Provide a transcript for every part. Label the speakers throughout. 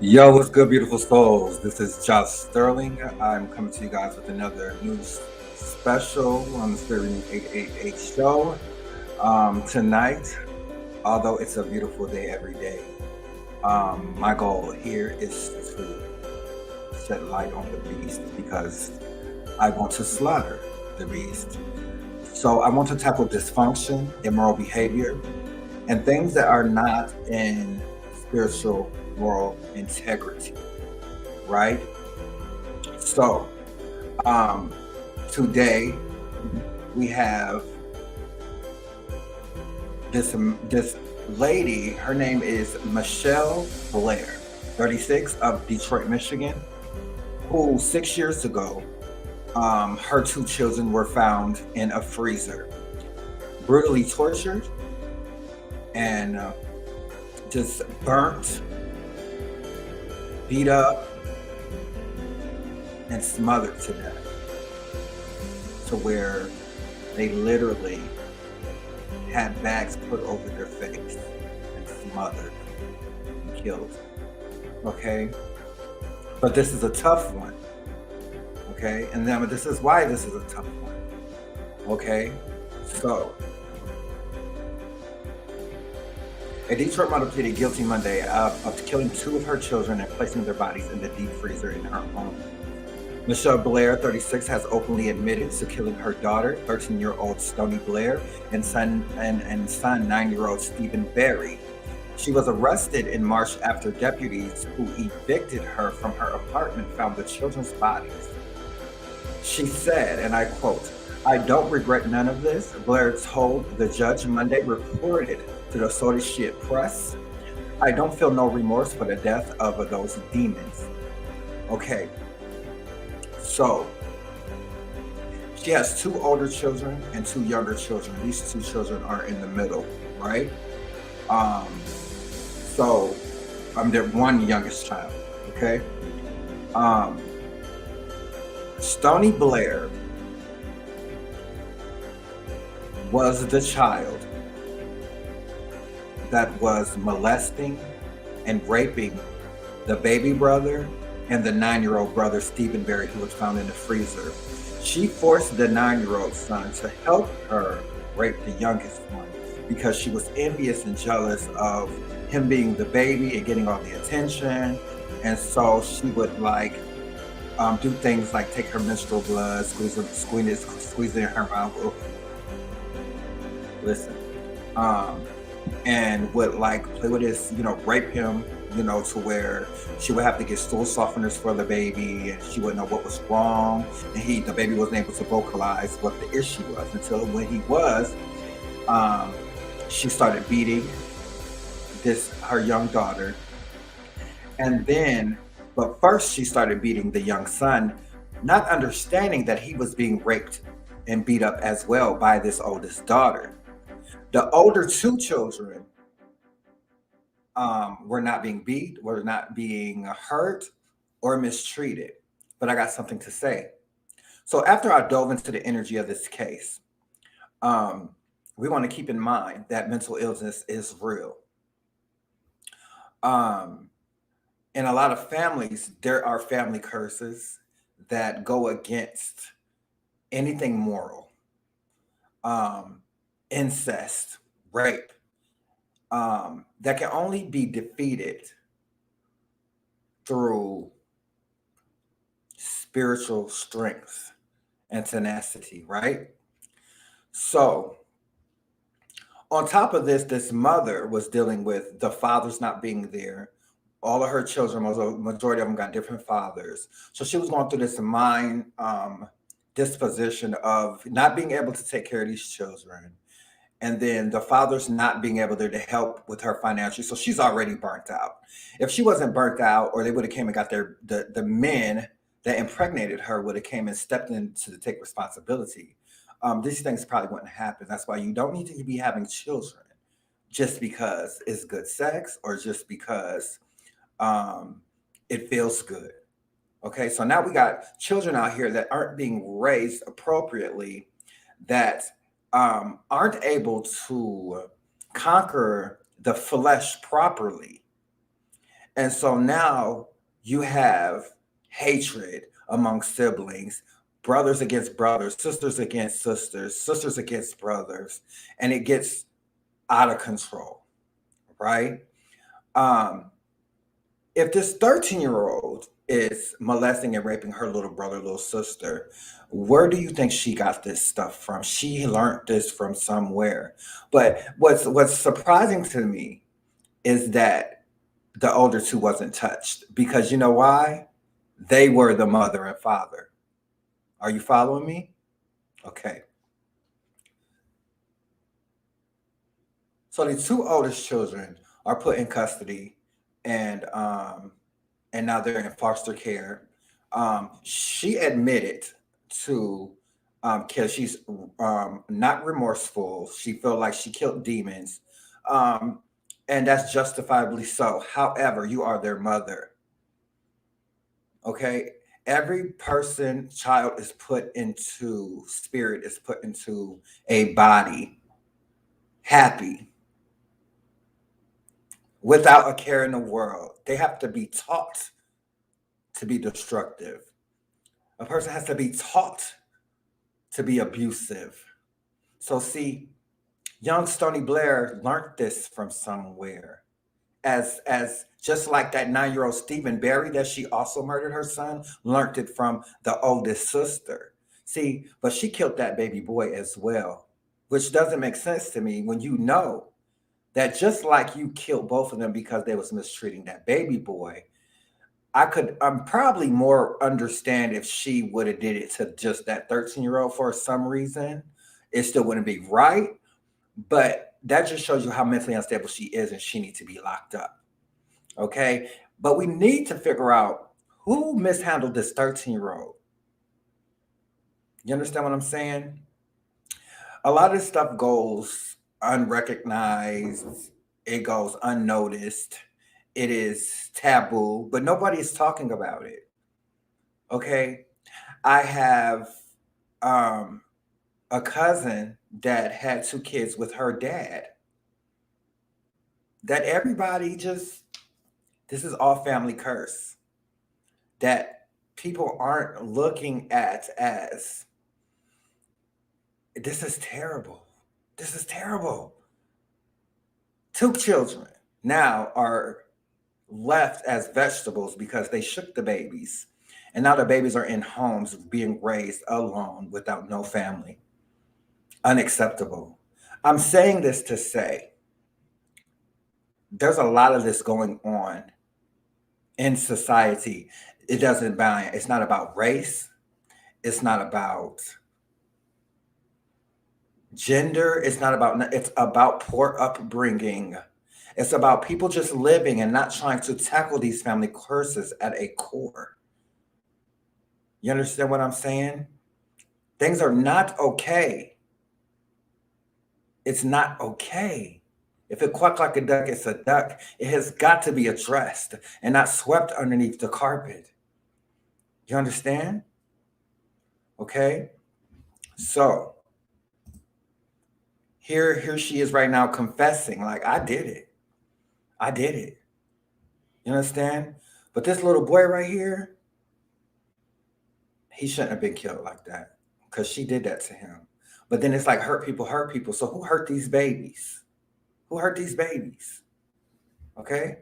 Speaker 1: Yo, what's good, beautiful souls? This is Josh Sterling. I'm coming to you guys with another news special on the Spirit Renewed 888 show. Tonight, although it's a beautiful day every day, my goal here is to shed light on the beast because I want to slaughter the beast. So I want to tackle dysfunction, immoral behavior, and things that are not in spiritual moral integrity, right? So, um, today we have this lady. Her name is Mitchelle Blair, 36, of Detroit, Michigan, who 6 years ago, her two children were found in a freezer, brutally tortured and just burnt, beat up, and smothered to death, to where they literally had bags put over their face and smothered and killed. Okay? But this is a tough one. Okay? And then this is why this is a tough one. Okay? So, a Detroit mother pleaded guilty Monday of killing two of her children and placing their bodies in the deep freezer in her home. Mitchelle Blair, 36, has openly admitted to killing her daughter, 13-year-old Stoni Blair, and son 9-year-old Stephen Barry. She was arrested in March after deputies who evicted her from her apartment found the children's bodies. She said, and I quote, "I don't regret none of this," Blair told the judge Monday, reported to the Associated Press. "I don't feel no remorse for the death of those demons." Okay, so she has two older children and two younger children. These two children are in the middle, right? Um, so I'm their one youngest child. Okay. Um, Stoni Blair was the child that was molesting and raping the baby brother and the 9-year-old brother, Stephen Barry, who was found in the freezer. She forced the 9-year-old son to help her rape the youngest one because she was envious and jealous of him being the baby and getting all the attention. And so she would do things like take her menstrual blood, squeeze it in her mouth. Oh, listen. Um, and would play with his, rape him, to where she would have to get stool softeners for the baby, and she wouldn't know what was wrong, and the baby wasn't able to vocalize what the issue was until when he was, um, she started beating her young daughter, and then, but first she started beating the young son, not understanding that he was being raped and beat up as well by this oldest daughter. The older two children were not being beat, were not being hurt or mistreated. But I got something to say. So after I dove into the energy of this case, um, we want to keep in mind that mental illness is real. Um, in a lot of families, there are family curses that go against anything moral, um, incest, rape, that can only be defeated through spiritual strength and tenacity, right? So, on top of this mother was dealing with the fathers not being there. All of her children, majority of them got different fathers. So she was going through this mind disposition of not being able to take care of these children. And then the father's not being able to help with her financially. So she's already burnt out. If she wasn't burnt out, or they would have came and got the men that impregnated her would have came and stepped in to take responsibility, these things probably wouldn't happen. That's why you don't need to be having children just because it's good sex or just because um, it feels good. Okay, so now we got children out here that aren't being raised appropriately, that aren't able to conquer the flesh properly. And so now you have hatred among siblings, brothers against brothers, sisters against brothers, and it gets out of control, right? Um, if this 13-year-old is molesting and raping her little brother, little sister, where do you think she got this stuff from? She learned this from somewhere. But what's surprising to me is that the older two wasn't touched, because you know why? They were the mother and father. Are you following me? Okay. So the two oldest children are put in custody, and now they're in foster care. She admitted to kill. She's not remorseful. She felt like she killed demons, um, and that's justifiably so. However, you are their mother. Okay, every person, child is put into spirit, is put into a body, happy, without a care in the world. They have to be taught to be destructive. A person has to be taught to be abusive. So see, young Stoni Blair learned this from somewhere. As just like that 9-year-old Stephen Barry that she also murdered her son, learned it from the oldest sister. See, but she killed that baby boy as well, which doesn't make sense to me when you know that just like you killed both of them because they was mistreating that baby boy. I'm probably more understand if she would have did it to just that 13-year-old for some reason. It still wouldn't be right, but that just shows you how mentally unstable she is, and she needs to be locked up. Okay. But we need to figure out who mishandled this 13-year-old. You understand what I'm saying? A lot of this stuff goes unrecognized, it goes unnoticed, it is taboo, but nobody is talking about it. Okay. I have um, a cousin that had two kids with her dad, that everybody just, this is all family curse, that people aren't looking at as, this is terrible. This is terrible. Two children now are left as vegetables because they shook the babies. And now the babies are in homes being raised alone without no family. Unacceptable. I'm saying this to say there's a lot of this going on in society. It doesn't bind, it's not about race, it's not about gender, it's about poor upbringing. It's about people just living and not trying to tackle these family curses at a core. You understand what I'm saying? Things are not okay. It's not okay. If it quacks like a duck, it's a duck. It has got to be addressed and not swept underneath the carpet. You understand? Okay. So here she is right now confessing, like, I did it. I did it. You understand? But this little boy right here, he shouldn't have been killed like that because she did that to him. But then it's like hurt people hurt people. So who hurt these babies? Who hurt these babies? Okay.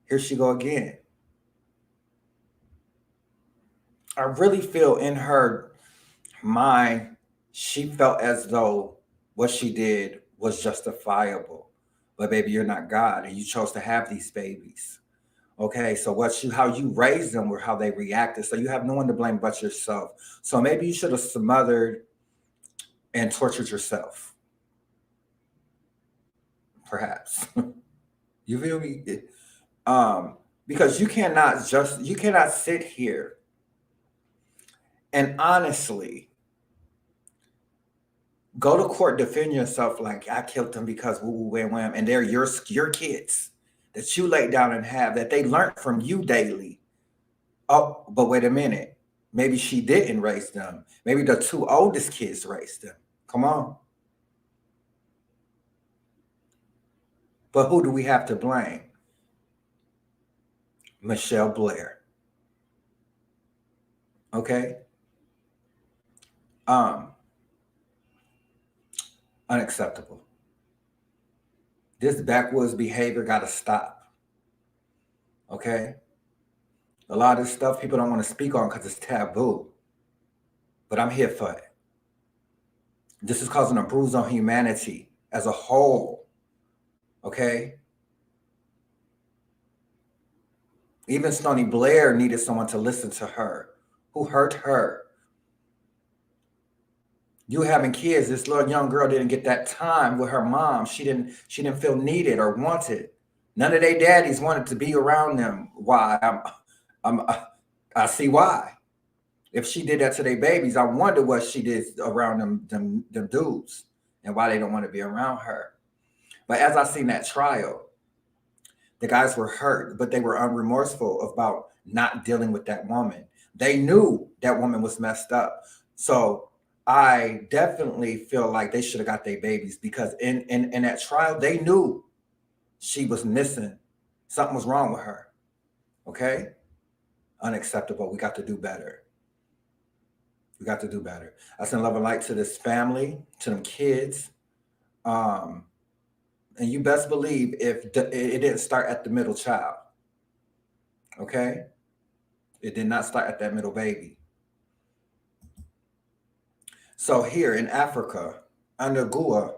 Speaker 1: Here she go again. I really feel in her mind, she felt as though what she did was justifiable. But baby, you're not God, and you chose to have these babies. Okay, so how you raised them or how they reacted. So you have no one to blame but yourself. So maybe you should have smothered and tortured yourself. Perhaps. You feel me? Because you cannot sit here and honestly go to court, defend yourself like I killed them because woo woo wham wham, and they're your kids that you laid down and have that they learned from you daily. Oh, but wait a minute. Maybe she didn't raise them. Maybe the two oldest kids raised them. Come on. But who do we have to blame? Mitchelle Blair. Okay? Um, Unacceptable. This backwoods behavior got to stop. Okay? A lot of this stuff people don't want to speak on because it's taboo. But I'm here for it. This is causing a bruise on humanity as a whole. Okay? Even Stoni Blair needed someone to listen to her who hurt her. You having kids, this little young girl didn't get that time with her mom. She didn't feel needed or wanted. None of their daddies wanted to be around them. Why? I see why. If she did that to their babies, I wonder what she did around them dudes and why they don't want to be around her. But as I seen that trial, the guys were hurt, but they were unremorseful about not dealing with that woman. They knew that woman was messed up. So I definitely feel like they should have got their babies, because in that trial, they knew she was missing. Something was wrong with her. Okay? Unacceptable. We got to do better. We got to do better. I send love and light to this family, to them kids. And you best believe it didn't start at the middle child. Okay? It did not start at that middle baby. So here in Africa, under Gua,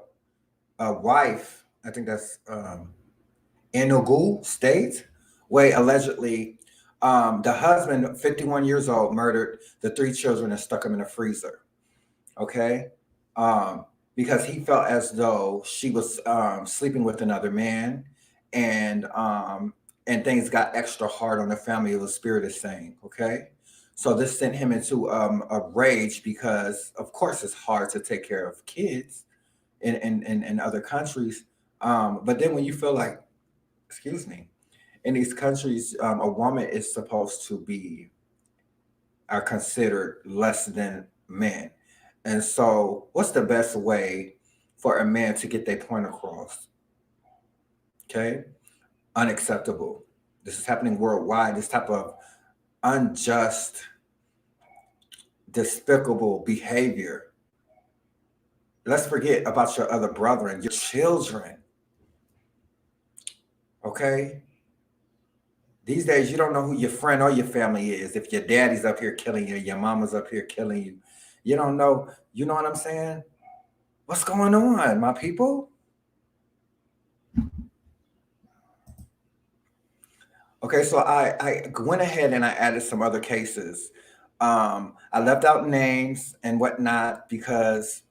Speaker 1: a wife, I think that's Enugu State, where allegedly the husband, 51 years old, murdered the 3 children and stuck them in a freezer. Okay? Because he felt as though she was sleeping with another man, and things got extra hard on the family, the spirit is saying. Okay? So this sent him into a rage, because of course it's hard to take care of kids in other countries. But then when you feel like, excuse me, in these countries, a woman is supposed to be are considered less than men. And so what's the best way for a man to get their point across? Okay? Unacceptable. This is happening worldwide. This type of unjust, despicable behavior. Let's forget about your other brethren, your children. Okay? These days, you don't know who your friend or your family is. If your daddy's up here killing you, your mama's up here killing you, you don't know. You know what I'm saying? What's going on, my people? Okay, so I went ahead and I added some other cases. I left out names and whatnot because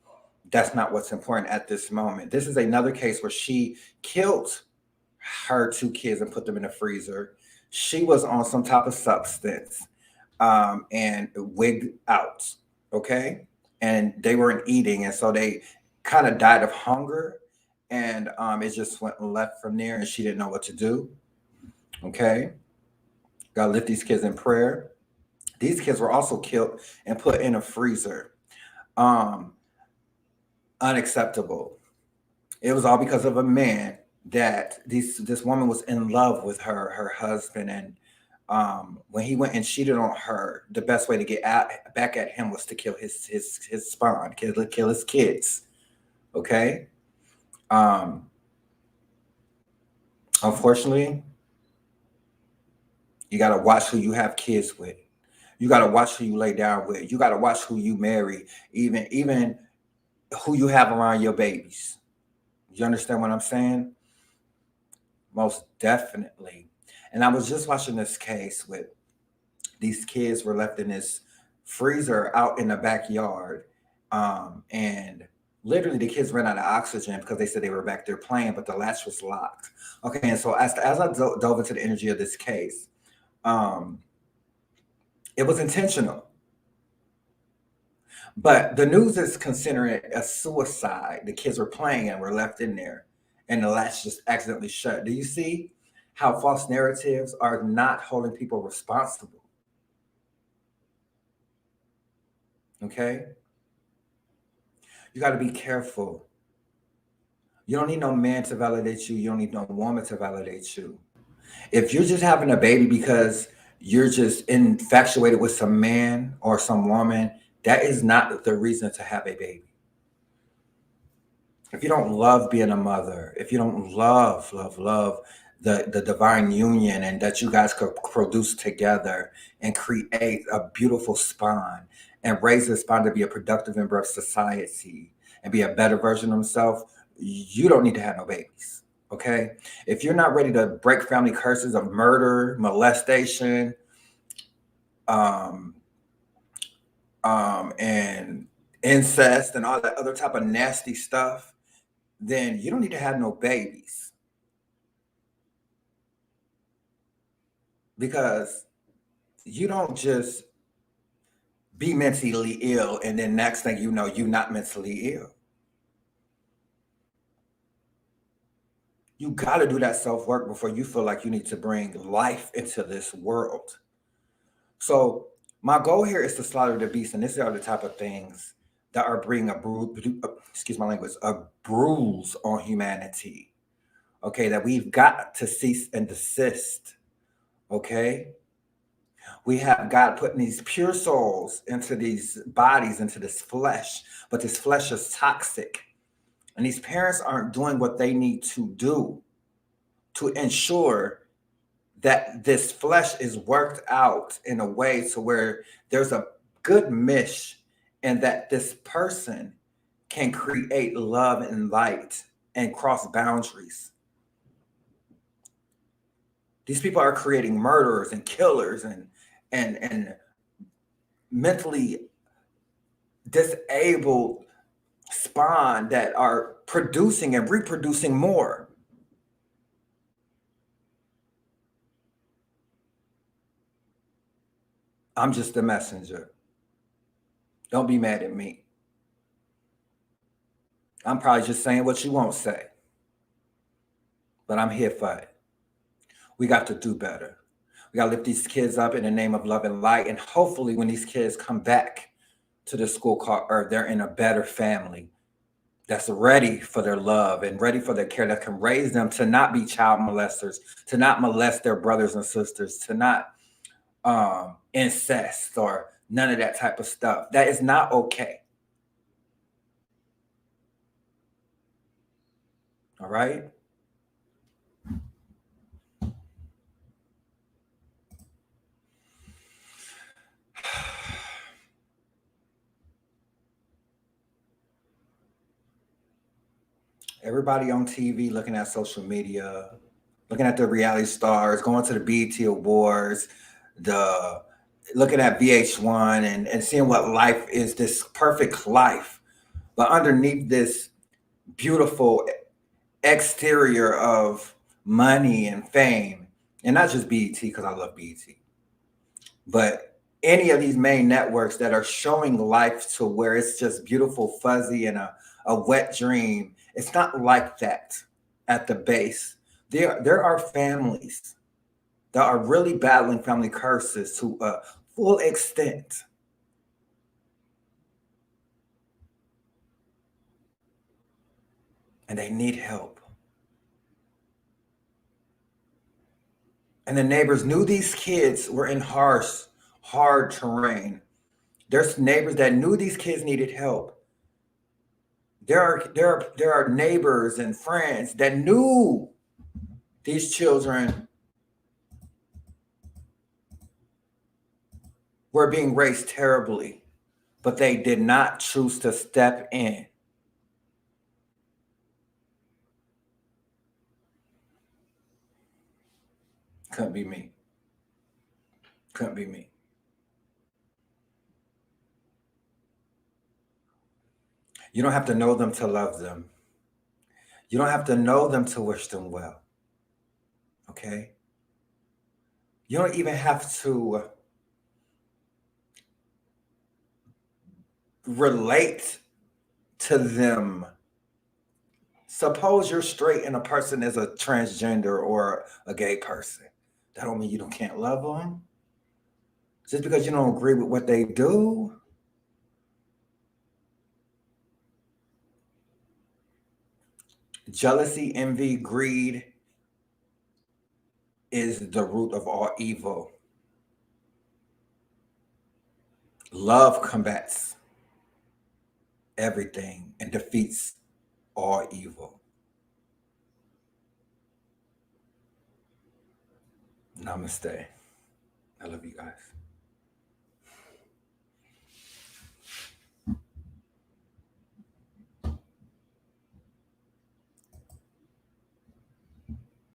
Speaker 1: that's not what's important at this moment. This is another case where she killed her 2 kids and put them in the freezer. She was on some type of substance and wigged out. Okay. And they weren't eating. And so they kind of died of hunger. And it just went left from there. And she didn't know what to do. Okay. Got to lift these kids in prayer. These kids were also killed and put in a freezer. Um, Unacceptable. It was all because of a man that this woman was in love with her husband, and when he went and cheated on her, the best way to get back at him was to kill his spawn, kill his kids. Okay. Um, Unfortunately, you gotta watch who you have kids with. You gotta watch who you lay down with. You gotta watch who you marry, even who you have around your babies. You understand what I'm saying? Most definitely. And I was just watching this case with these kids were left in this freezer out in the backyard. And literally the kids ran out of oxygen because they said they were back there playing, but the latch was locked. Okay. And so as I dove into the energy of this case, um, it was intentional. But the news is considering it a suicide. The kids were playing and were left in there, and the latch just accidentally shut. Do you see how false narratives are not holding people responsible? Okay? You got to be careful You don't need no man to validate you. You don't need no woman to validate you. If you're just having a baby because you're just infatuated with some man or some woman, that is not the reason to have a baby. If you don't love being a mother, if you don't love the divine union and that you guys could produce together and create a beautiful spawn and raise the spawn to be a productive member of society and be a better version of himself, you don't need to have no babies. Okay? If you're not ready to break family curses of murder, molestation, um, and incest and all that other type of nasty stuff, then you don't need to have no babies, because you don't just be mentally ill and then next thing you know, you're not mentally ill. You got to do that self work before you feel like you need to bring life into this world. So my goal here is to slaughter the beast, and these are the type of things that are bringing excuse my language, a bruise on humanity. Okay, that we've got to cease and desist. Okay, we have God putting these pure souls into these bodies, into this flesh, but this flesh is toxic. And these parents aren't doing what they need to do to ensure that this flesh is worked out in a way to where there's a good mesh and that this person can create love and light and cross boundaries. These people are creating murderers and killers and mentally disabled spawn that are producing and reproducing more. I'm just a messenger. Don't be mad at me. I'm probably just saying what you won't say, but I'm here for it. We got to do better. We got to lift these kids up in the name of love and light. And hopefully, when these kids come back to the school called Earth, they're in a better family that's ready for their love and ready for their care, that can raise them to not be child molesters, to not molest their brothers and sisters, to not incest or none of that type of stuff. That is not okay. All right. Everybody on TV looking at social media, looking at the reality stars, going to the BET Awards, the looking at VH1 and seeing what life is, this perfect life. But underneath this beautiful exterior of money and fame, and not just BET, because I love BET, but any of these main networks that are showing life to where it's just beautiful, fuzzy, and a wet dream, it's not like that at the base. There are families that are really battling family curses to a full extent. And they need help. And the neighbors knew these kids were in harsh, hard terrain. There's neighbors that knew these kids needed help. There are neighbors and friends that knew these children were being raised terribly, but they did not choose to step in. Couldn't be me. Couldn't be me. You don't have to know them to love them. You don't have to know them to wish them well. Okay? You don't even have to relate to them. Suppose you're straight and a person is a transgender or a gay person. That don't mean you can't love them. Just because you don't agree with what they do. Jealousy, envy, greed is the root of all evil. Love combats everything and defeats all evil. Namaste. I love you guys.